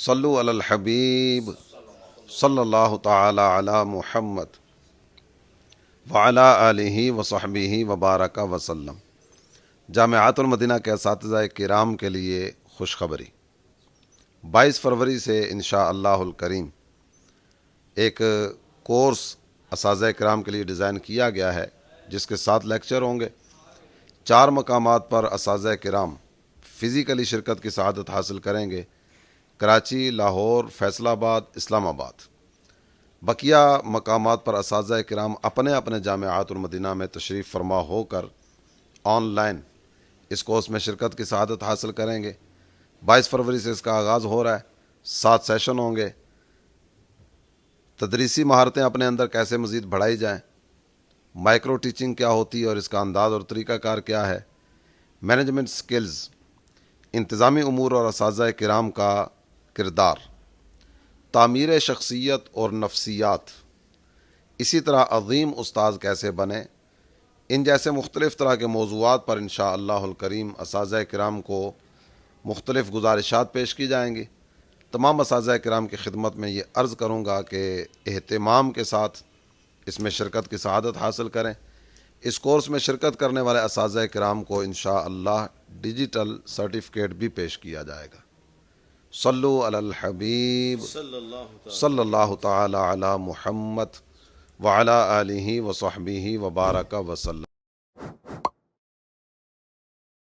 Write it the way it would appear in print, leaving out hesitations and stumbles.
صلو علی الحبیب صلی اللہ تعالی علی محمد وعلی آلہ وصحبہ وبارک وسلم۔ جامعۃ المدینہ کے اساتذہ کرام کے لیے خوشخبری، 22 فروری سے انشاءاللہ الکریم ایک کورس اساتذہ کرام کے لیے ڈیزائن کیا گیا ہے، جس کے 7 لیکچر ہوں گے۔ 4 مقامات پر اساتذہ کرام فزیکلی شرکت کی سعادت حاصل کریں گے: کراچی، لاہور، فیصل آباد، اسلام آباد۔ بقیہ مقامات پر اساتذہ کرام اپنے اپنے جامعات المدینہ میں تشریف فرما ہو کر آن لائن اس کورس میں شرکت کی سعادت حاصل کریں گے۔ 22 فروری سے اس کا آغاز ہو رہا ہے۔ 7 سیشن ہوں گے۔ تدریسی مہارتیں اپنے اندر کیسے مزید بڑھائی جائیں، مائکرو ٹیچنگ کیا ہوتی ہے اور اس کا انداز اور طریقہ کار کیا ہے، مینجمنٹ سکلز، انتظامی امور اور اساتذہ کرام کا کردار، تعمیر شخصیت اور نفسیات، اسی طرح عظیم استاذ کیسے بنے، ان جیسے مختلف طرح کے موضوعات پر انشاءاللہ الکریم اساتذہ کرام کو مختلف گزارشات پیش کی جائیں گی۔ تمام اساتذہ کرام کی خدمت میں یہ عرض کروں گا کہ اہتمام کے ساتھ اس میں شرکت کی سعادت حاصل کریں۔ اس کورس میں شرکت کرنے والے اساتذہ کرام کو انشاءاللہ ڈیجیٹل سرٹیفکیٹ بھی پیش کیا جائے گا۔ صلو علی الحبیب صلی اللہ تعالی علی محمد وعلی آلہ وصحبہ وبارک وسلم۔